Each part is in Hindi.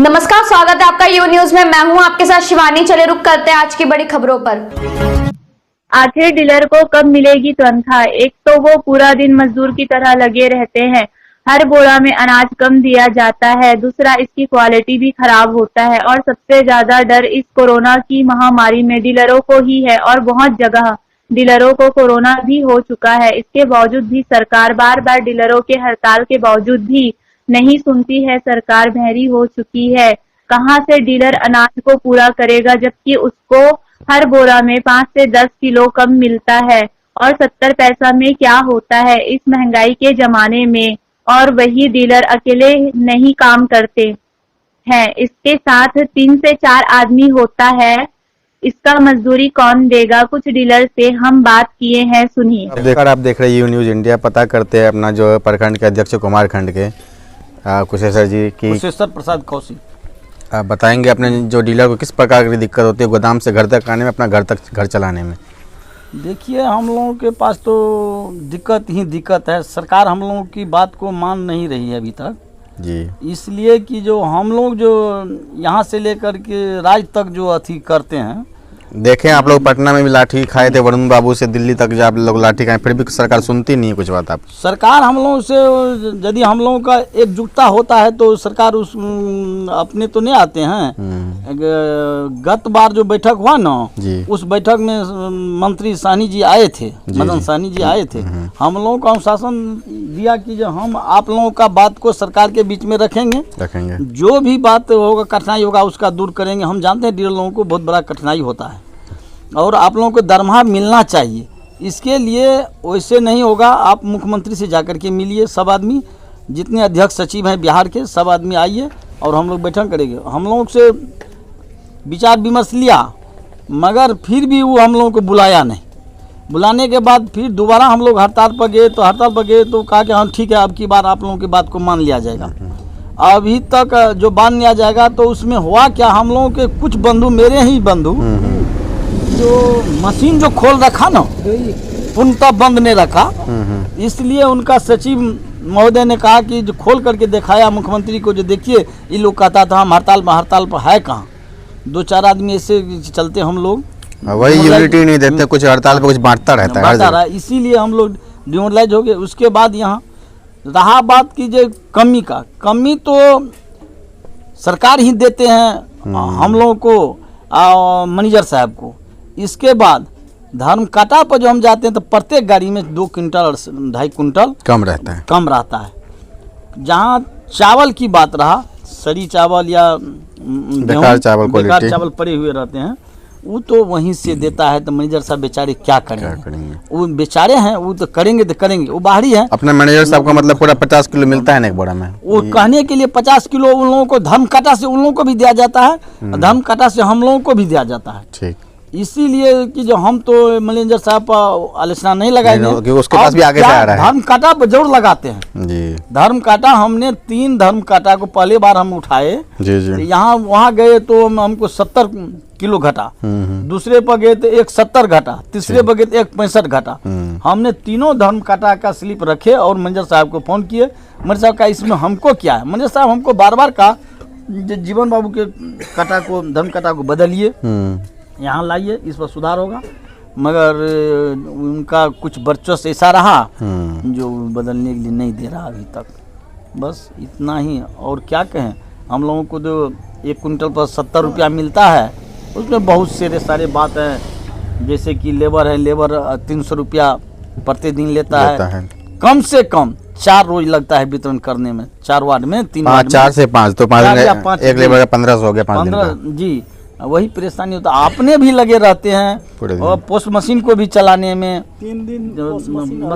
नमस्कार, स्वागत है आपका यू न्यूज में। मैं हूं आपके साथ शिवानी। चले रुक करते हैं आज की बड़ी खबरों पर। आखिर डीलर को कब मिलेगी तनख्वाह? एक तो वो पूरा दिन मजदूर की तरह लगे रहते हैं, हर बोरा में अनाज कम दिया जाता है, दूसरा इसकी क्वालिटी भी खराब होता है और सबसे ज्यादा डर इस कोरोना की महामारी में डीलरों को ही है और बहुत जगह डीलरों को कोरोना भी हो चुका है। इसके बावजूद भी सरकार बार बार डीलरों के हड़ताल के बावजूद भी नहीं सुनती है। सरकार बहरी हो चुकी है। कहां से डीलर अनाज को पूरा करेगा जबकि उसको हर बोरा में 5 से 10 किलो कम मिलता है और 70 पैसा में क्या होता है इस महंगाई के जमाने में। और वही डीलर अकेले नहीं काम करते हैं, इसके साथ 3 से 4 आदमी होता है। इसका मजदूरी कौन देगा? कुछ डीलर से हम बात किए हैं, सुनिए। आप देख रहे हैं यू न्यूज इंडिया। पता करते हैं अपना जो प्रखंड के अध्यक्ष कुमारखंड के कुशेश्वर जी की कुशेश्वर प्रसाद कौशिक आप बताएंगे अपने जो डीलर को किस प्रकार की दिक्कत होती है गोदाम से घर तक आने में, अपना घर चलाने में। देखिए, हम लोगों के पास तो दिक्कत ही दिक्कत है। सरकार हम लोगों की बात को मान नहीं रही है अभी तक जी, इसलिए कि जो हम लोग जो यहाँ से लेकर के राज्य तक जो अथी करते हैं। देखें आप लोग पटना में भी लाठी खाए थे वरुण बाबू से, दिल्ली तक जो आप लोग लाठी खाए, फिर भी सरकार सुनती नहीं है कुछ बात। आप सरकार हम लोगों से यदि हम लोगों का एकजुटता होता है तो सरकार उस अपने तो नहीं आते हैं। गत बार जो बैठक हुआ ना, उस बैठक में मंत्री साहनी जी आए थे, मदन साहनी जी आए थे। हम लोगों को अनुशासन दिया कि जो हम आप लोगों का बात को सरकार के बीच में रखेंगे, जो भी बात होगा कठिनाई होगा उसका दूर करेंगे। हम जानते हैं डीलर लोगों को बहुत बड़ा कठिनाई होता है और आप लोगों को दरमाहा मिलना चाहिए। इसके लिए वैसे नहीं होगा, आप मुख्यमंत्री से जाकर के मिलिए। सब आदमी जितने अध्यक्ष सचिव हैं बिहार के, सब आदमी आइए और हम लोग बैठक करेंगे। हम लोगों से विचार विमर्श लिया मगर फिर भी वो हम लोगों को बुलाया नहीं। बुलाने के बाद फिर दोबारा हम लोग हड़ताल पर गए तो कहा कि हाँ ठीक है, अब की बार आप लोगों की बात को मान लिया जाएगा। अभी तक जो मान लिया जाएगा तो उसमें हुआ क्या, हम लोगों के कुछ बंधु, मेरे ही बंधु, जो मशीन जो खोल रखा ना पूर्णतः बंद नहीं रखा, इसलिए उनका सचिव महोदय ने कहा कि जो खोल करके दिखाया मुख्यमंत्री को, जो देखिए ये लोग कहता था हम हड़ताल पर है कहाँ। 2-4 आदमी ऐसे चलते हम लोग वही यूनिटी नहीं देते, कुछ हड़ताल पे कुछ बांटता रहता है, इसीलिए हम लोग डिमोरलाइज हो गए। उसके बाद यहाँ रहा बात की जो कमी का, कमी तो सरकार ही देते हैं हम लोगों को, मैनेजर साहब को। इसके बाद धर्म काटा पर जो हम जाते हैं तो प्रत्येक गाड़ी में 2 क्विंटल और 2.5 क्विंटल कम रहता है। जहाँ चावल की बात रहा, सड़ी चावल या बेकार चावल पड़े हुए रहते हैं, वो तो वहीं से देता है। तो मैनेजर साहब बेचारे क्या करेंगे? वो बेचारे हैं, वो तो करेंगे, वो बाहरी है। अपने मैनेजर साहब का मतलब पूरा 50 किलो मिलता है ना एक बोरा में। वो कहने के लिए 50 किलो उन लोगों को धर्म काटा से उन लोगों को भी दिया जाता है, धर्म काटा से हम लोगों को भी दिया जाता है। ठीक, इसीलिए कि जो हम तो मैनेजर साहब पर आलोचना नहीं लगाएंगे, उसके पास भी आगे से आ रहा है। धर्म काटा पर जरूर लगाते हैं जी। धर्म काटा हमने 3 धर्म काटा को पहले बार हम उठाए जी। यहाँ वहाँ गए तो हमको 70 किलो घटा, दूसरे पर गए तो 170 घटा, तीसरे पर गए तो 165 घटा। हमने तीनों धर्म काटा का स्लिप रखे और मैनेजर साहब को फोन किए। मैनेजर साहब का इसमें हमको क्या है? मैनेजर साहब हमको बार बार कहा जीवन बाबू के काटा को, धर्म काटा को बदलिए, यहाँ लाइए, इस पर सुधार होगा। मगर उनका कुछ वर्चस्व ऐसा रहा जो बदलने के लिए नहीं दे रहा अभी तक। बस इतना ही, और क्या कहें। हम लोगों को जो 1 कुंटल पर 70 रुपया मिलता है, उसमें बहुत सारे बात हैं। जैसे कि लेबर है, लेबर 300 रुपया प्रतिदिन लेता है। कम से कम 4 रोज लगता है वितरण करने में, 4 वार्ड में 3 4 से 5 तो 5 एक लेबर का 1500 हो गया 15 जी। वही परेशानी होता है। अपने भी लगे रहते हैं और पोस्ट मशीन को भी चलाने में 3 दिन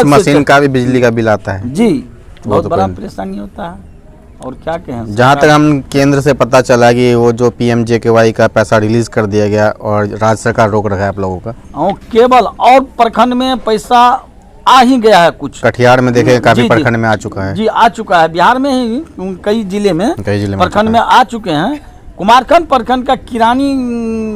मशीन का भी बिजली का बिल आता है जी। बहुत बड़ा परेशानी होता है। और क्या कहें, जहाँ तक हम केंद्र से पता चला कि वो जो PMJKY का पैसा रिलीज कर दिया गया और राज्य सरकार रोक रखा है आप लोगों का, केवल और प्रखंड में पैसा आ ही गया है। कुछ कटिहार में देखे काफी प्रखंड में आ चुका है जी, आ चुका है। बिहार में ही कई जिले में प्रखंड में आ चुके हैं। कुमारखंड प्रखंड का किरानी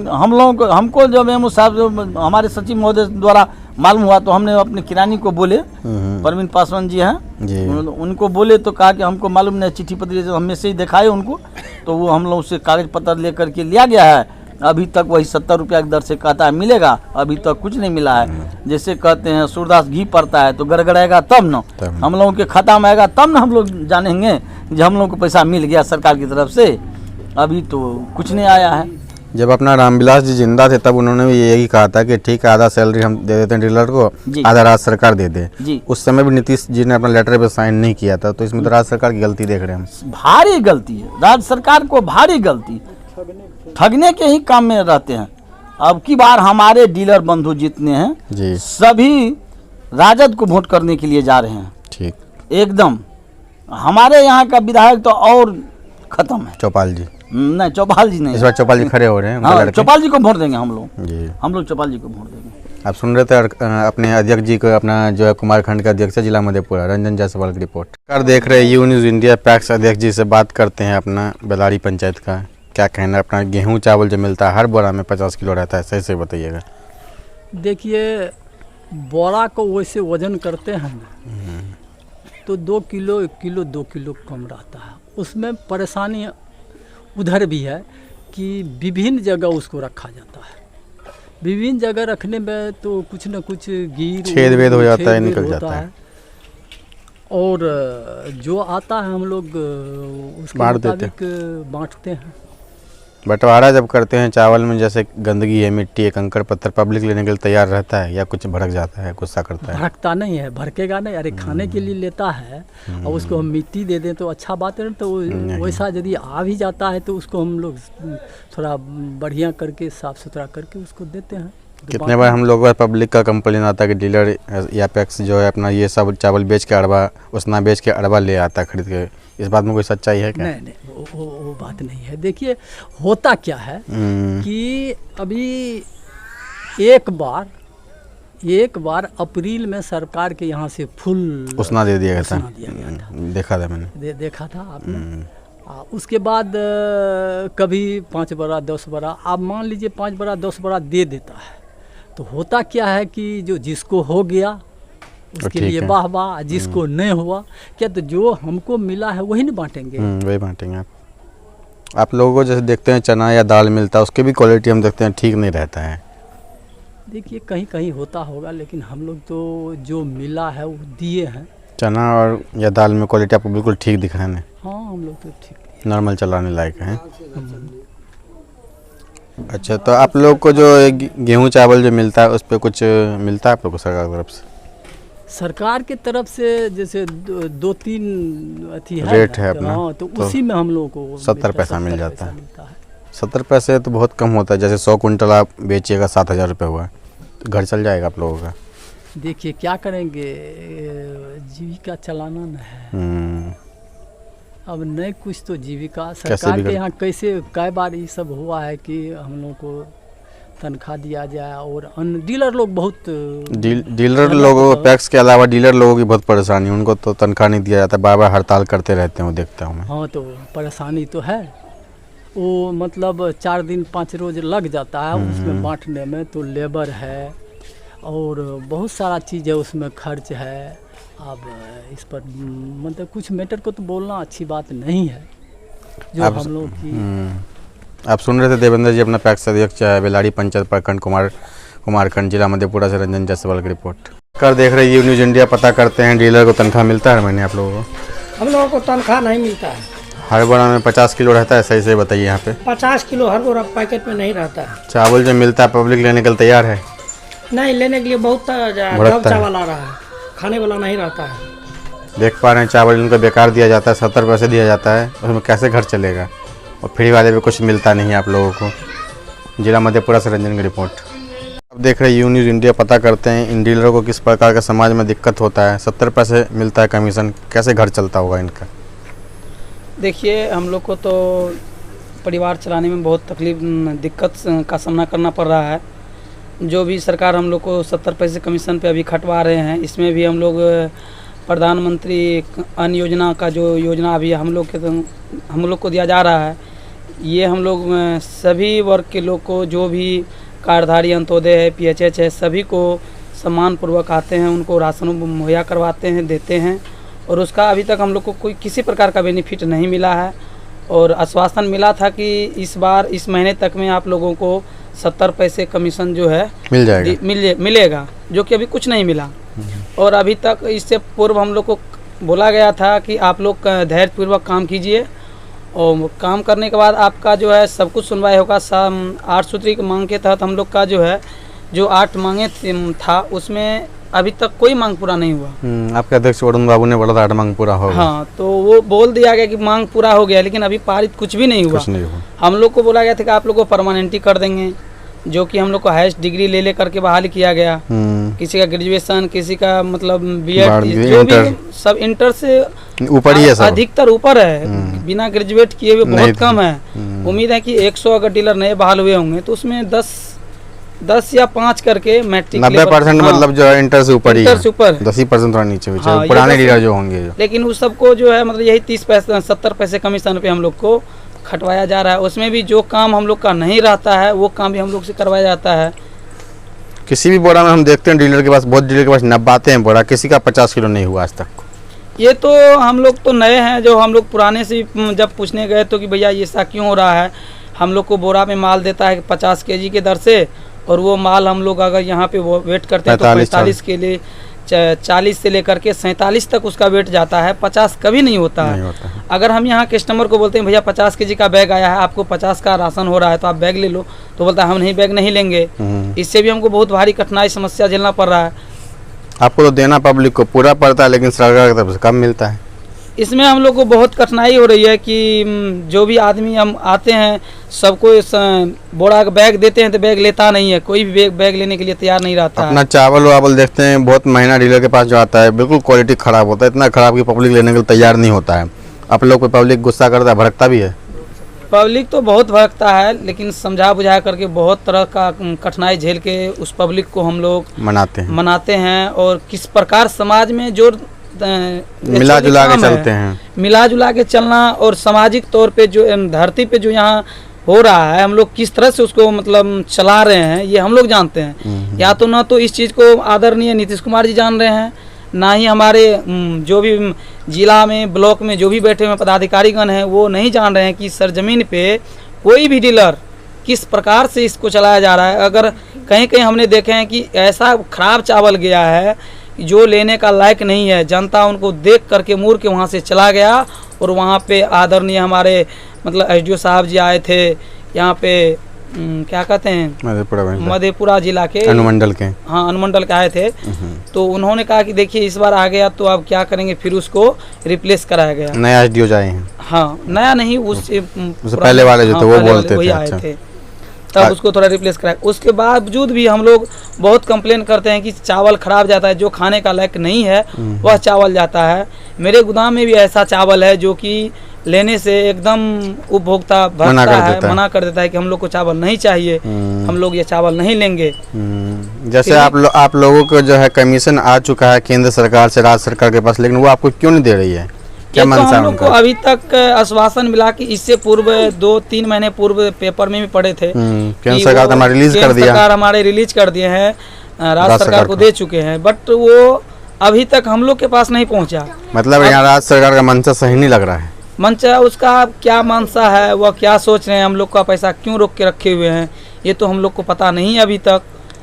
हम लोगों को, हमको जब एमओ साहब हमारे सचिव महोदय द्वारा मालूम हुआ तो हमने अपने किरानी को बोले, परवीन पासवान जी हैं जी। उनको बोले तो कहा कि हमको मालूम नहीं, चिट्ठी पत्री हम मैसेज दिखाए उनको, तो वो हम लोग से कागज पत्र लेकर के लिया गया है। अभी तक वही 70 रुपया की दर से कहता है मिलेगा, अभी तक कुछ नहीं मिला है। जैसे कहते हैं सूरदास घी पड़ता है तो गड़गड़ाएगा तब न हम लोगों के खाता में आएगा, तब न हम लोग जानेंगे कि हम लोग को पैसा मिल गया सरकार की तरफ से। अभी तो कुछ नहीं आया है। जब अपना रामविलास जी जिंदा थे तब उन्होंने भी यही कहा था कि ठीक है, आधा सैलरी हम दे देते हैं डीलर को, आधा राज्य सरकार दे दे। जी। उस समय भी नीतीश जी ने अपना लेटर पे साइन नहीं किया था, तो इसमें तो राज्य सरकार की गलती देख रहे हैं हम। भारी गलती है राज्य सरकार को, भारी गलती, ठगने के ही काम में रहते हैं। अब की बार हमारे डीलर बंधु जितने हैं जी, सभी राजद को वोट करने के लिए जा रहे हैं। ठीक। एकदम हमारे यहाँ का विधायक तो और खत्म है। चौपाल जी, नहीं चौपाल जी नहीं, इस बार चौपाल जी खड़े हो रहे हैं, उनका हाँ, लड़के। चौपाल जी को वोट देंगे हम लोग जी। चौपाल जी को वोट देंगे। आप सुन रहे थे अपने अध्यक्ष जी को, अपना जो है कुमारखंड के अध्यक्ष है जिला मधेपुरा, रंजन जायसवाल की रिपोर्ट कर देख रहे हैं यू न्यूज़ इंडिया। पैक्स अध्यक्ष जी से बात करते हैं अपना बेलारी पंचायत का क्या कहना है। अपना गेहूं चावल जो मिलता है हर बोरा में 50 किलो रहता है, सही से बताइएगा। देखिए बोरा को वैसे वजन करते हैं ना तो 2 किलो 1 किलो 2 किलो कम रहता है। उसमें परेशानी उधर भी है कि विभिन्न जगह उसको रखा जाता है। विभिन्न जगह रखने में तो कुछ न कुछ छेद वेद हो जाता है, निकल जाता है। और जो आता है हम लोग उसके मुताबिक बांटते हैं। बंटवारा जब करते हैं चावल में, जैसे गंदगी है, मिट्टी है, कंकड़ पत्थर, पब्लिक लेने के लिए तैयार रहता है या कुछ भड़क जाता है, गुस्सा करता है? भड़कता नहीं है, भड़केगा नहीं। अरे खाने के लिए लेता है और उसको हम मिट्टी दे दें तो अच्छा बात है। तो वैसा यदि आ भी जाता है तो उसको हम लोग थोड़ा बढ़िया करके साफ सुथरा करके उसको देते हैं। कितने बार हम लोग पब्लिक का कंप्लेन आता है कि डीलर या पैक्स जो है अपना ये सब चावल बेच के अड़वा, उसना बेच के अड़वा ले आता है खरीद के। इस बात में कोई सच्चाई है क्या? नहीं, वो बात नहीं है। देखिए होता क्या है कि अभी एक बार अप्रैल में सरकार के यहाँ से फुल उसना दे दिया गया था। देखा था मैंने, देखा था आपने। उसके बाद कभी 5 बड़ा 10 बड़ा, आप मान लीजिए 5 बड़ा 10 बड़ा दे देता है। तो होता क्या है कि जो जिसको हो गया उसके लिए वाह वाह, जिसको नहीं हुआ क्या, तो जो हमको मिला है वही नहीं बांटेंगे। वही बांटेंगे। आप लोगों को जैसे देखते हैं चना या दाल मिलता है, उसकी भी क्वालिटी हम देखते हैं ठीक नहीं रहता है। देखिए कहीं कहीं होता होगा, लेकिन हम लोग तो जो मिला है वो दिए हैं। चना और या दाल में क्वालिटी आपको बिल्कुल ठीक दिखा है? हाँ, हम लोग तो ठीक नॉर्मल चलाने लायक है। अच्छा, तो आप लोग को जो गेहूं चावल जो मिलता है उस पर कुछ मिलता है आप लोग को सरकार की तरफ से? सरकार के तरफ से जैसे 2-3 अथी रेट है अपना, हाँ, तो उसी में हम लोग को 70 पैसा मिल जाता है। 70 पैसे तो बहुत कम होता है। जैसे 100 कुंटल आप बेचिएगा 7,000 रुपये हुआ, तो घर चल जाएगा आप लोगों का। देखिए क्या करेंगे, जीविका चलाना न है। अब नहीं कुछ तो जीविका सरकार के यहाँ कैसे कई बार ये सब हुआ है कि हम लोग को तनख्वाह दिया जाए और अन्य डीलर लोग बहुत डीलर लोगों, पैक्स के अलावा डीलर लोगों की बहुत परेशानी, उनको तो तनख्वाह नहीं दिया जाता, बार बार हड़ताल करते रहते हैं, वो देखता हूँ मैं। हाँ, तो परेशानी तो है। वो मतलब 4 दिन 5 रोज लग जाता है उसमें बांटने में, तो लेबर है और बहुत सारा चीज़ है उसमें, खर्च है। अब इस पर मतलब कुछ मैटर को तो बोलना अच्छी बात नहीं है जो हम लोग की। आप सुन रहे थे देवेंद्र जी, अपना पैक्स अध्यक्ष बेलारी पंचायत प्रखंड कुमारखंड जिला मधेपुरा से रंजन जायसवाल की रिपोर्ट कर देख रहे यू न्यूज़ इंडिया। पता करते हैं डीलर को तनख्वाह मिलता है हर महीने आप लोगों को? हम लोगों को तनख्वाह नहीं मिलता है। हर बोरा में 50 किलो रहता है, सही से बताइए यहाँ पे। 50 किलो हर बोरा पैकेट में नहीं रहता है। चावल जो मिलता है पब्लिक लेने के लिए तैयार है? नहीं, लेने के लिए बहुत चावल आ रहा है, खाने वाला नहीं रहता है। देख पा रहे हैं चावल इनको बेकार दिया जाता है, 70 पैसे दिया जाता है, उसमें कैसे घर चलेगा? और फ्री वाले भी कुछ मिलता नहीं है आप लोगों को। जिला मधेपुरा से रंजन की रिपोर्ट। अब देख रहे यू न्यूज़ इंडिया। पता करते हैं इन डीलरों को किस प्रकार का समाज में दिक्कत होता है। 70 पैसे मिलता है कमीशन, कैसे घर चलता होगा इनका? देखिए हम लोग को तो परिवार चलाने में बहुत दिक्कत का सामना करना पड़ रहा है। जो भी सरकार हम लोग को 70 पैसे कमीशन पे अभी खटवा रहे हैं, इसमें भी हम लोग प्रधानमंत्री अन्न योजना का जो योजना अभी हम लोग को दिया जा रहा है, ये हम लोग सभी वर्ग के लोग को, जो भी कार्डधारी अंत्योदय है, PHH है, सभी को सम्मानपूर्वक आते हैं, उनको राशन मुहैया करवाते हैं, देते हैं, और उसका अभी तक हम लोग को कोई किसी प्रकार का बेनिफिट नहीं मिला है। और आश्वासन मिला था कि इस बार इस महीने तक में आप लोगों को 70 पैसे कमीशन जो है मिल जाएगा, मिलेगा, जो कि अभी कुछ नहीं मिला। और अभी तक इससे पूर्व हम लोग को बोला गया था कि आप लोग धैर्यपूर्वक काम कीजिए, और काम करने के बाद आपका जो है सब कुछ सुनवाई होगा। 8 सूत्री की मांग के तहत हम लोग का जो है जो 8 मांगे था उसमें अभी तक कोई मांग पूरा नहीं हुआ। आपके अध्यक्ष वरुण बाबू ने बोला था 8 मांग पूरा होगा। हाँ, तो वो बोल दिया गया कि मांग पूरा हो गया, लेकिन अभी पारित कुछ भी नहीं हुआ। हम लोग को बोला गया था कि आप लोग को परमानेंटी कर देंगे, जो कि हम लोग को हाईएस्ट डिग्री ले करके बहाल किया गया। किसी का ग्रेजुएशन, किसी का मतलब बीएड, जो भी सब इंटर से ऊपर ही है, सब अधिकतर ऊपर है, बिना ग्रेजुएट किए हुए बहुत कम है। उम्मीद है कि 100 अगर डीलर नए बहाल हुए होंगे तो उसमें 10 या 5 करके मैट्रिक 90% मतलब जो है इंटर से ऊपर ही है, 10% थोड़ा नीचे भी हाँ, पुराने डीलर जो होंगे लेकिन उस सबको जो है मतलब यही 70 पैसे कमीशन पे हम लोग को खटवाया जा रहा है। उसमें भी जो काम हम लोग का नहीं रहता है वो काम भी हम लोग से करवाया जाता है। किसी भी बोरा में हम देखते हैं डीलर के पास, बहुत डीलर के पास 90 आते हैं बोरा, किसी का 50 किलो नहीं हुआ आज तक। ये तो हम लोग तो नए हैं, जो हम लोग पुराने से जब पूछने गए तो कि भैया ये ऐसा क्यों हो रहा है, हम लोग को बोरा में माल देता है 50 केजी के दर से, और वो माल हम लोग अगर यहाँ पे वो वेट करते हैं तो 45 के लिए 40 से लेकर के 47 तक उसका वेट जाता है, 50 कभी नहीं होता है। अगर हम यहाँ कस्टमर को बोलते हैं भैया 50 केजी का बैग आया है, आपको 50 का राशन हो रहा है तो आप बैग ले लो, तो बोलता है हम नहीं, बैग नहीं लेंगे। इससे भी हमको बहुत भारी कठिनाई समस्या झेलना पड़ रहा है। आपको तो देना पब्लिक को पूरा पड़ता है, लेकिन सरकार की तरफ से कम मिलता है। इसमें हम लोग को बहुत कठिनाई हो रही है कि जो भी आदमी हम आते हैं सबको बोरा का बैग देते हैं तो बैग लेता नहीं है, कोई भी बैग लेने के लिए तैयार नहीं रहता है। अपना चावल वावल देखते हैं, बहुत महीना डीलर के पास जो आता है बिल्कुल क्वालिटी खराब होता है, इतना खराब कि पब्लिक लेने के लिए तैयार नहीं होता है। आप लोग पे पब्लिक गुस्सा करता है, भड़कता भी है। पब्लिक तो बहुत भड़कता है, लेकिन समझा बुझा करके बहुत तरह का कठिनाई झेल के उस पब्लिक को हम लोग मनाते हैं। और किस प्रकार समाज में जो मिला जुला के चलते हैं, मिला जुला के चलना, और सामाजिक तौर पे जो धरती पे जो यहाँ हो रहा है हम लोग किस तरह से उसको मतलब चला रहे हैं ये हम लोग जानते हैं। या तो ना तो इस चीज़ को आदरणीय नीतीश कुमार जी जान रहे हैं, ना ही हमारे जो भी जिला में ब्लॉक में जो भी बैठे हुए पदाधिकारीगण हैं वो नहीं जान रहे हैं कि सरजमीन पे कोई भी डीलर किस प्रकार से इसको चलाया जा रहा है। अगर कहीं कहीं हमने देखे हैं कि ऐसा खराब चावल गया है जो लेने का लायक नहीं है, जनता उनको देख करके मुड़ के वहाँ से चला गया। और वहाँ पे आदरणीय हमारे मतलब एसडीओ साहब जी आए थे यहाँ पे, क्या कहते हैं, मधेपुरा जिला के अनुमंडल के, हाँ अनुमंडल के आए थे। तो उन्होंने कहा कि देखिए इस बार आ गया तो अब क्या करेंगे, फिर उसको रिप्लेस कराया गया। नया एसडीओ जाए हैं? हाँ, नया नहीं, उससे पहले वाले जो थे वो बोलते थे, आए थे, तब उसको थोड़ा रिप्लेस कराया। उसके बावजूद भी हम लोग बहुत कंप्लेन करते हैं कि चावल खराब जाता है, जो खाने का लायक नहीं है वह चावल जाता है। मेरे गोदाम में भी ऐसा चावल है जो कि लेने से एकदम उपभोक्ता मना कर देता है कि हम लोग को चावल नहीं चाहिए, हम लोग ये चावल नहीं लेंगे। जैसे आप लोगों को जो है कमीशन आ चुका है केंद्र सरकार से राज्य सरकार के पास, लेकिन वो आपको क्यों नहीं दे रही है? ये तो हम लोग को अभी तक आश्वासन मिला कि इससे पूर्व 2-3 महीने पूर्व पेपर में भी पढ़े थे, केंद्र सरकार हमारे रिलीज कर दिया, सरकार हमारे रिलीज कर दिए हैं, राज्य सरकार को दे चुके हैं, बट वो अभी तक हम लोग के पास नहीं पहुंचा। मतलब यहाँ राज्य सरकार का मंशा सही नहीं लग रहा है। मंशा उसका क्या मंशा है, वह क्या सोच रहे हैं, हम लोग का पैसा क्यों रोक के रखे हुए हैं, ये तो हम लोग को पता नहीं अभी तक।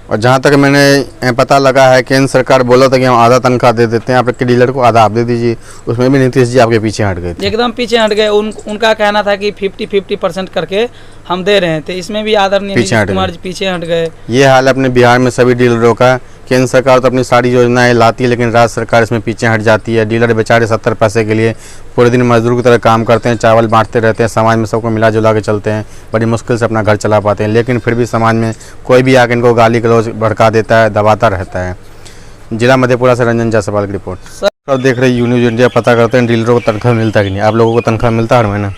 और जहाँ तक मैंने पता लगा है केंद्र सरकार बोला था कि हम आधा तनख्वाह दे देते हैं आपके डीलर को, आधा आप दे दीजिए, उसमें भी नीतीश जी आपके पीछे हट गए थे। एकदम पीछे हट गए। उनका कहना था कि 50-50% करके हम दे रहे थे, इसमें भी आदरणीय नीतीश कुमार जी पीछे हट गए। ये हाल अपने बिहार में सभी डीलरों का। केंद्र सरकार तो अपनी सारी योजनाएं लाती है, लेकिन राज्य सरकार इसमें पीछे हट जाती है। डीलर बेचारे 70 पैसे के लिए पूरे दिन मजदूर की तरह काम करते हैं, चावल बांटते रहते हैं, समाज में सबको मिला जुला के चलते हैं, बड़ी मुश्किल से अपना घर चला पाते हैं, लेकिन फिर भी समाज में कोई भी आके इनको गाली गलौज भड़का देता है, दबाता रहता है। जिला मधेपुरा से रंजन जायसवाल की रिपोर्ट। सर देख रहे यून्यूज इंडिया, पता करते हैं डीलरों को तनख्वाह मिलता है कि नहीं। आप लोगों को तनख्वाह मिलता है हर महीना?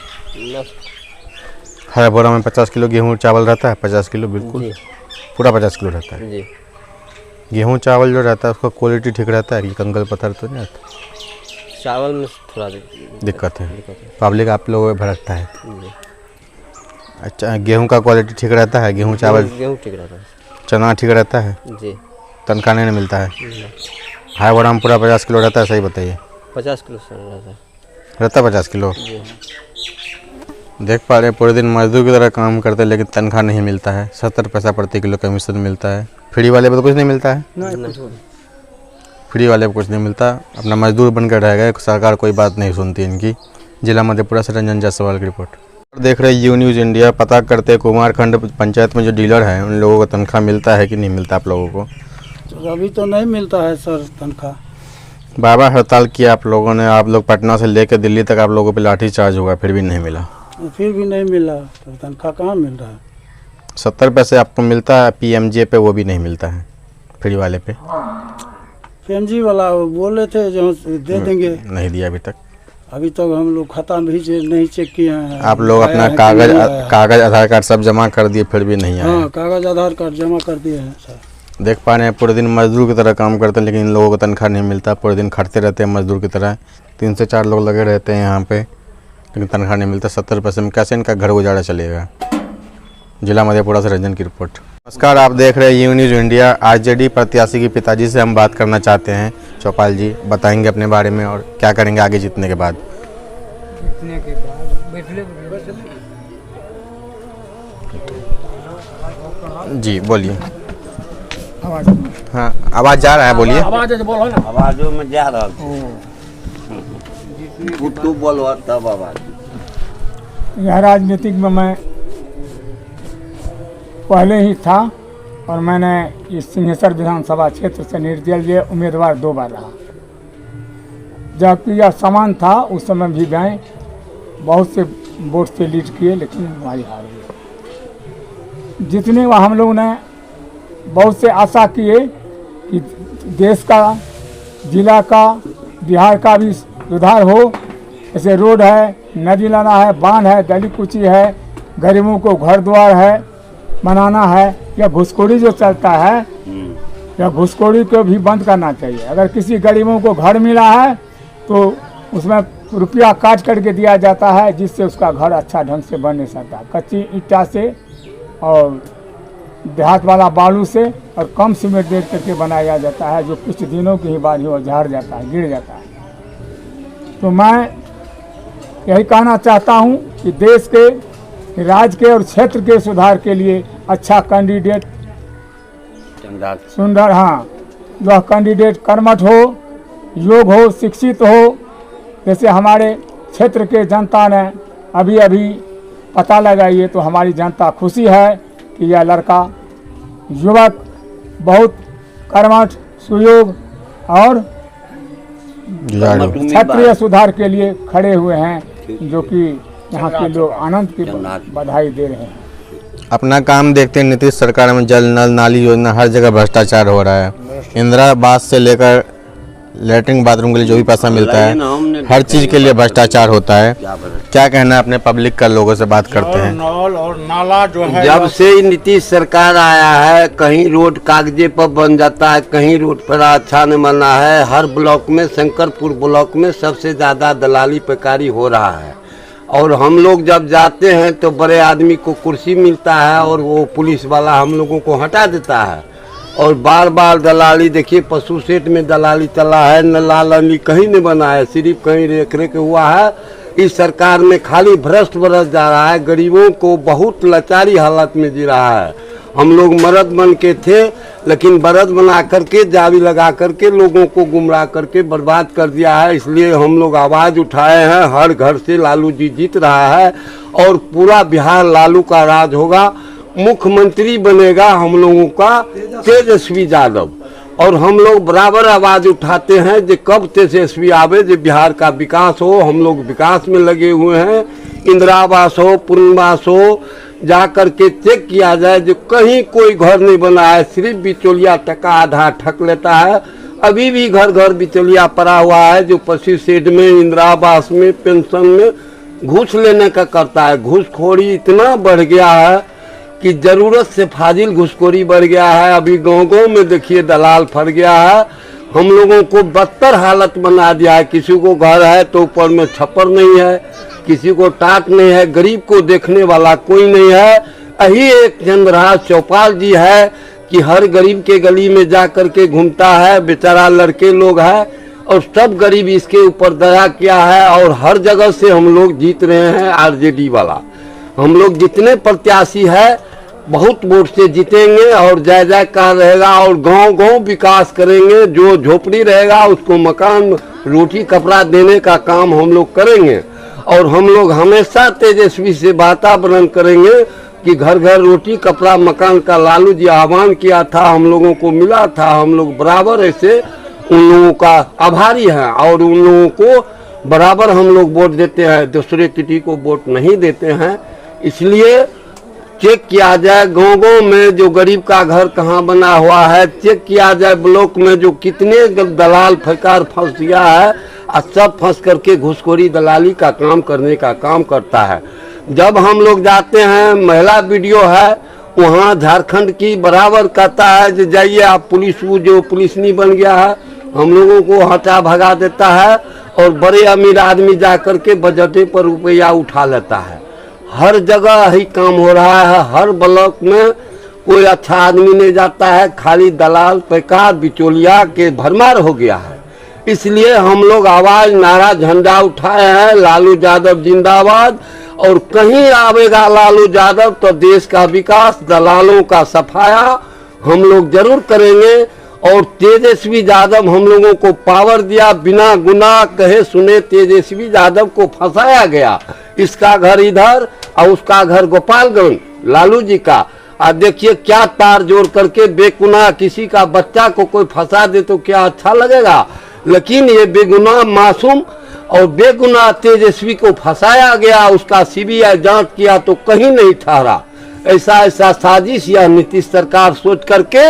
हर बोरा में 50 किलो गेहूँ चावल रहता है, 50 किलो बिल्कुल पूरा 50 किलो रहता है जी। गेहूँ चावल जो रहता है उसका क्वालिटी ठीक रहता है कि कंगल पत्थर तो नहीं आता? चावल में थोड़ा दिक्कत है, पब्लिक आप लोगों में भड़कता है। अच्छा, गेहूँ का क्वालिटी ठीक रहता है? गेहूँ चावल गेहूँ ठीक रहता है, चना ठीक रहता है जी। तनख्वाह नहीं मिलता है। हाई बड़ा में पूरा 50 किलो रहता है, सही बताइए। 50 किलो सर रहता है। रहता 50 किलो। देख पा रहे हैं पूरे दिन मजदूर की तरह काम करते हैं, लेकिन तनख्वाह नहीं मिलता है। 70 पैसा प्रति किलो कमीशन मिलता है। फ्री वाले पे तो कुछ नहीं मिलता है, फ्री वाले पे कुछ नहीं मिलता। अपना मजदूर बनकर रह गए, सरकार कोई बात नहीं सुनती इनकी। जिला मधेपुरा से रंजन जायसवाल की रिपोर्ट। देख रहे यू न्यूज़ इंडिया। पता करते कुमारखंड पंचायत में जो डीलर हैं उन लोगों को तनख्वाह मिलता है कि नहीं मिलता आप लोगों को? अभी तो नहीं मिलता है सर तनख्वाह। बाबा हड़ताल किया आप लोगों ने, आप लोग पटना से लेकर दिल्ली तक आप लोगों पे लाठी चार्ज हुआ, फिर भी नहीं मिला। फिर भी नहीं मिला तो तनख्वाह कहाँ मिल रहा है? 70 पैसे आपको मिलता है, PMJ पे वो भी नहीं मिलता है, फ्री वाले पे। PMG वाला बोले थे जो दे देंगे, नहीं दिया अभी तक। अभी तक हम लोग खाता भी नहीं चेक किए हैं। आप लोग अपना कागज आधार कार्ड सब जमा कर दिए, फिर भी नहीं आया। हाँ, कागज आधार कार्ड जमा कर दिए हैं सर। देख पा रहे हैं पूरे दिन मजदूर की तरह काम करते हैं, लेकिन इन लोगों को तनख्वाह नहीं मिलता। पूरे दिन खटते रहते हैं मजदूर की तरह। 3 से 4 लोग लगे रहते हैं यहाँ पे, लेकिन तनख्वाह नहीं मिलता। 70 पैसे में कैसे इनका घर गुजारा चलेगा? जिला मधेपुरा से रंजन की रिपोर्ट। नमस्कार, आप देख रहे हैं यू न्यूज़ इंडिया। RJD प्रत्याशी के पिताजी से हम बात करना चाहते हैं। चौपाल जी बताएंगे अपने बारे में और क्या करेंगे आगे जीतने के बाद। जी बोलिए। हाँ, आवाज़ जा रहा है, बोलिए। आवाजों में जा रहा तू बोलो तब आवाज। यह राजनीतिक में मैं पहले ही था और मैंने इस सिंहेश्वर विधानसभा क्षेत्र से निर्दलीय उम्मीदवार 2 बार रहा। जबकि यह समान था, उस समय भी मैं बहुत से वोट से लीड किए, लेकिन हमारी हार हुई। जितने हम लोगों ने बहुत से आशा किए कि देश का, जिला का, बिहार का भी सुधार हो, जैसे रोड है, नदी नाला है, बांध है, दलित कुची है, गरीबों को घर द्वार है बनाना है। या घुसखोरी जो चलता है, या घुसखोरी को भी बंद करना चाहिए। अगर किसी गरीबों को घर मिला है तो उसमें रुपया काट करके दिया जाता है, जिससे उसका घर अच्छा ढंग से बन नहीं सकता। कच्ची ईंटा से और देहात वाला बालू से और कम सीमेंट दे करके बनाया जाता है, जो कुछ दिनों के ही बाद ही वो झाड़ जाता है, गिर जाता है। तो मैं यही कहना चाहता हूँ कि देश के, राज्य के और क्षेत्र के सुधार के लिए अच्छा कैंडिडेट सुंदर, हाँ, वह कैंडिडेट कर्मठ हो, योग हो, शिक्षित हो। जैसे हमारे क्षेत्र के जनता ने अभी अभी पता लगाइए तो हमारी जनता खुशी है कि यह लड़का युवक बहुत कर्मठ, सुयोग और क्षेत्रीय सुधार के लिए खड़े हुए हैं, जो कि यहाँ के लोग आनंद की बधाई दे रहे हैं। अपना काम देखते हैं। नीतीश सरकार में जल, नल, नाली योजना, हर जगह भ्रष्टाचार हो रहा है। इंदिरा आवास से लेकर लैट्रिन बाथरूम के लिए जो भी पैसा मिलता है, हर चीज़ के लिए भ्रष्टाचार होता है। क्या कहना है अपने पब्लिक का? लोगों से बात करते हैं। नल और नाला जो है, जब से नीतीश सरकार आया है, कहीं रोड कागजे पर बन जाता है, कहीं रोड पर अच्छा नहीं बना है। हर ब्लॉक में, शंकरपुर ब्लॉक में सबसे ज़्यादा दलाली पैकारी हो रहा है। और हम लोग जब जाते हैं तो बड़े आदमी को कुर्सी मिलता है और वो पुलिस वाला हम लोगों को हटा देता है। और बार बार दलाली, देखिए पशु सेट में दलाली चला है, नलाली कहीं नहीं बना है, सिर्फ कहीं रेख हुआ है। इस सरकार में खाली भ्रष्ट बरस जा रहा है, गरीबों को बहुत लाचारी हालत में जी रहा है। हम लोग मर्द बन के थे, लेकिन बरद बना करके, जावी लगा करके लोगों को गुमराह करके बर्बाद कर दिया है। इसलिए हम लोग आवाज़ उठाए हैं। हर घर से लालू जी जीत रहा है और पूरा बिहार लालू का राज होगा। मुख्यमंत्री बनेगा हम लोगों का तेजस्वी यादव। और हम लोग बराबर आवाज़ उठाते हैं कि कब तेजस्वी आवे, जो बिहार का विकास हो। हम लोग विकास में लगे हुए हैं। इंदिरा आवास हो, पुनर्वास हो, जा कर के चेक किया जाए, जो कहीं कोई घर नहीं बना है। सिर्फ बिचौलिया टका आधा ठक लेता है। अभी भी घर घर बिचौलिया पड़ा हुआ है, जो पशु शेड में, इंदिरा आवास में, पेंशन में घूस लेने का करता है। घूसखोरी इतना बढ़ गया है कि जरूरत से फाजिल घूसखोरी बढ़ गया है। अभी गाँव में देखिए दलाल फर गया है। हम लोगों को बदतर हालत बना दिया है। किसी को घर है तो ऊपर में छप्पर नहीं है, किसी को टाट नहीं है, गरीब को देखने वाला कोई नहीं है। यही एक चंद्रहास चौपाल जी है कि हर गरीब के गली में जा कर के घूमता है, बेचारा लड़के लोग है और सब गरीब इसके ऊपर दया किया है और हर जगह से हम लोग जीत रहे हैं। आरजेडी वाला हम लोग जितने प्रत्याशी है बहुत वोट से जीतेंगे और जय जयकार रहेगा और गांव गांव विकास करेंगे। जो झोपड़ी रहेगा उसको मकान, रोटी, कपड़ा देने का काम हम लोग करेंगे और हम लोग हमेशा तेजस्वी से वातावरण करेंगे कि घर घर रोटी, कपड़ा, मकान का लालू जी आह्वान किया था, हम लोगों को मिला था। हम लोग बराबर ऐसे उन लोगों का आभारी हैं और उन लोगों को बराबर हम लोग वोट देते हैं, दूसरे किसी को वोट नहीं देते हैं। इसलिए चेक किया जाए गाँव गाँव में जो गरीब का घर कहाँ बना हुआ है, चेक किया जाए ब्लॉक में जो कितने दलाल फैकार फंस गया है और सब फंस करके घुसखोरी दलाली का काम करने का काम करता है। जब हम लोग जाते हैं, महिला वीडियो है वहाँ झारखंड की बराबर कहता है जो जाइए आप पुलिस, वो जो पुलिस नहीं बन गया है हम लोगों को हटा भगा देता है और बड़े अमीर आदमी जा करके बजटे पर रुपया उठा लेता है। हर जगह ही काम हो रहा है, हर ब्लॉक में कोई अच्छा आदमी नहीं जाता है, खाली दलाल पैकार बिचौलिया के भरमार हो गया है। इसलिए हम लोग आवाज, नारा, झंडा उठाए हैं, लालू यादव जिंदाबाद। और कहीं आवेगा लालू यादव तो देश का विकास, दलालों का सफाया हम लोग जरूर करेंगे। और तेजस्वी यादव हम लोगों को पावर दिया, बिना गुनाह कहे सुने तेजस्वी यादव को फंसाया गया। इसका घर इधर और उसका घर गोपालगंज, लालू जी का। और देखिए क्या तार जोड़ करके बेगुनाह किसी का बच्चा को कोई फंसा दे तो क्या अच्छा लगेगा, लेकिन ये बेगुनाह मासूम और बेगुनाह तेजस्वी को फंसाया गया। उसका सीबीआई जांच किया तो कहीं नहीं ठहरा। ऐसा ऐसा साजिश या नीतीश सरकार सोच करके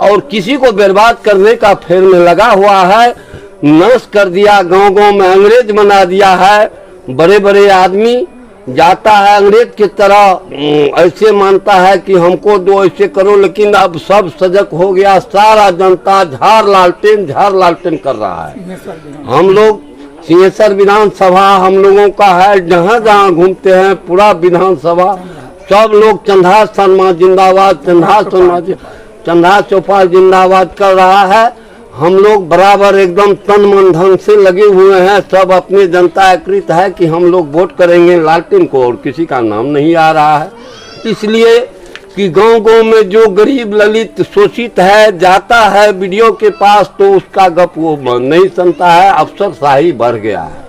और किसी को बर्बाद करने का फेर में लगा हुआ है। नाश कर दिया, गांव गांव में अंग्रेज बना दिया है। बड़े बड़े आदमी जाता है अंग्रेज की तरह, ऐसे मानता है कि हमको दो, ऐसे करो, लेकिन अब सब सजग हो गया। सारा जनता झार लालटेन कर रहा है। हम लोग सिंहेश्वर विधानसभा हम लोगों का है, जहाँ जहाँ घूमते हैं पूरा विधानसभा सब लोग चंद्रा शर्मा जिंदाबाद, चंद्रा चौपाल जिंदाबाद कर रहा है। हम लोग बराबर एकदम तन मन धन से लगे हुए हैं। सब अपनी जनता एकत्रित है कि हम लोग वोट करेंगे लालटेन को और किसी का नाम नहीं आ रहा है। इसलिए कि गांव गांव में जो गरीब ललित शोषित है जाता है वीडियो के पास तो उसका गप वो नहीं सुनता है। अफसरशाही बढ़ गया है,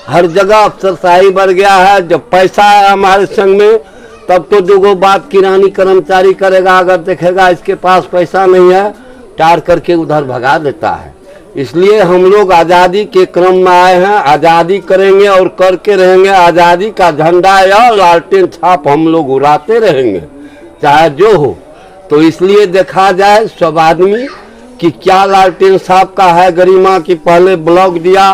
हर जगह अफसरशाही बढ़ गया है। जब पैसा है हमारे संग में तब तो जो बात किरानी कर्मचारी करेगा, अगर देखेगा इसके पास पैसा नहीं है टार करके उधर भगा देता है। इसलिए हम लोग आज़ादी के क्रम में आए हैं, आज़ादी करेंगे और करके रहेंगे। आज़ादी का झंडा या लालटेन छाप हम लोग उड़ाते रहेंगे चाहे जो हो। तो इसलिए देखा जाए सब आदमी कि क्या लालटेन छाप का है गरिमा की। पहले ब्लॉक दिया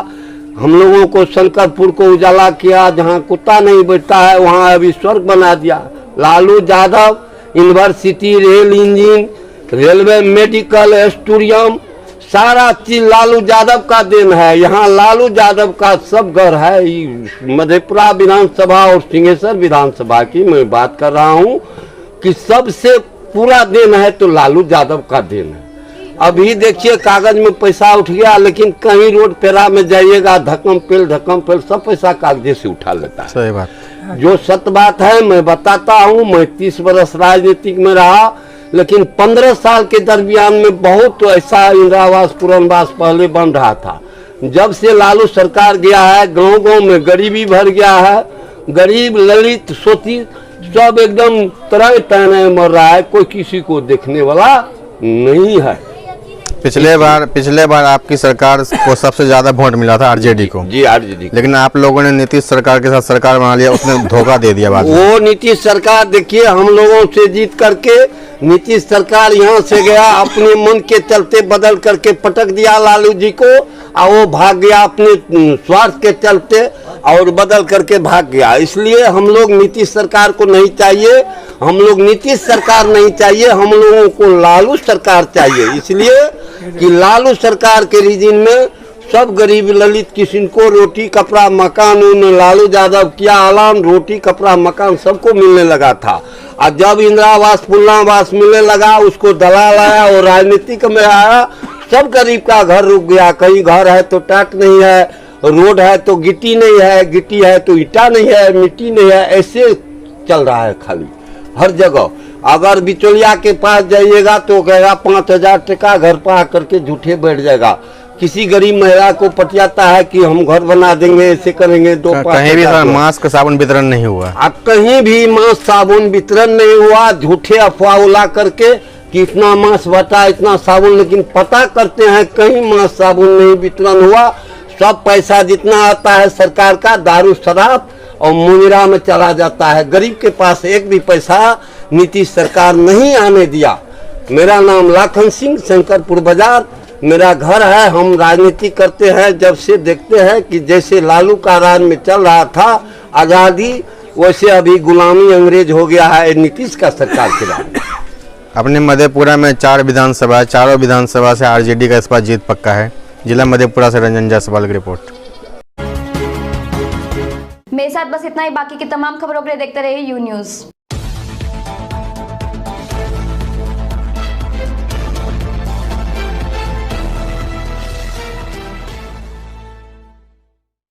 हम लोगों को, शंकरपुर को उजाला किया, जहाँ कुत्ता नहीं बैठता है वहाँ अभी स्वर्ग बना दिया। Lalu Yadav university, rail engine, railway, medical, stadium, सारा चीज लालू यादव का देन है। यहाँ लालू यादव का सब घर है। मधेपुरा विधानसभा और सिंहेश्वर विधानसभा की मैं बात कर रहा हूँ कि सबसे पूरा देन है तो लालू यादव का देन है। अभी देखिए कागज में पैसा उठ गया, लेकिन कहीं रोड पेरा में जाइएगा धक्कम पेल सब पैसा कागजे से उठा लेता है। सही बात, जो सत्य बात है मैं बताता हूँ। मैं 30 वर्ष राजनीतिक में रहा, लेकिन 15 साल के दरमियान में बहुत ऐसा इंदिरा आवास, पुनर्वास पहले बन रहा था। जब से लालू सरकार गया है गांव गांव में गरीबी भर गया है। गरीब ललित शोषित सब एकदम तरह तने मर रहा है, कोई किसी को देखने वाला नहीं है। पिछले बार आपकी सरकार को सबसे ज्यादा वोट मिला था आरजेडी को। जी आरजेडी, लेकिन आप लोगों ने नीतीश सरकार के साथ सरकार बना लिया, उसने धोखा दे दिया बाद में। वो नीतीश सरकार देखिए हम लोगों से जीत करके नीतीश सरकार यहाँ से गया, अपने मन के चलते बदल करके पटक दिया लालू जी को और वो भाग गया अपने स्वार्थ के चलते और बदल करके भाग गया। इसलिए हम लोग नीतीश सरकार को नहीं चाहिए, हम लोग नीतीश सरकार नहीं चाहिए, हम लोगों को लालू सरकार चाहिए। इसलिए कि लालू सरकार के रीजन में सब गरीब ललित किसी को रोटी कपड़ा मकान, उन लालू यादव किया ऐलान, रोटी कपड़ा मकान सबको मिलने लगा था। और जब इंदिरा आवास पुनर्वास मिलने लगा, उसको दलाल आया और राजनीतिक में आया, सब गरीब का घर रुक गया। कहीं घर है तो टाट नहीं है, रोड है तो गिट्टी नहीं है, गिट्टी है तो ईटा नहीं है, मिट्टी नहीं है, ऐसे चल रहा है खाली हर जगह। अगर बिचौलिया के पास जाइएगा तो कहेगा 5,000 टका घर पर आकर के झूठे बैठ जाएगा। किसी गरीब महिला को पटियाता है कि हम घर बना देंगे, ऐसे करेंगे। कहीं भी मास्क साबुन वितरण नहीं हुआ। अब कहीं भी मास्क साबुन वितरण नहीं हुआ। झूठे अफवाह उला करके कि इतना मास्क बटा, इतना साबुन, लेकिन पता करते हैं कहीं मास्क साबुन नहीं वितरण हुआ। सब पैसा जितना आता है सरकार का दारू शराब और मुंगरा में चला जाता है। गरीब के पास एक भी पैसा नीतीश सरकार नहीं आने दिया। मेरा नाम लाखन सिंह, शंकरपुर बाजार मेरा घर है। हम राजनीति करते हैं जब से देखते हैं कि जैसे लालू का राज में चल रहा था आज़ादी, वैसे अभी गुलामी अंग्रेज हो गया है नीतीश का सरकार के राज में। अपने मधेपुरा में 4 विधानसभा, चारों विधानसभा से आरजेडी का इस बार जीत पक्का है। जिला मधेपुरा से रंजन जायसवाल की रिपोर्ट। मेरे साथ बस इतना ही। बाकी की तमाम खबरों के लिए देखते रहिए यू न्यूज़।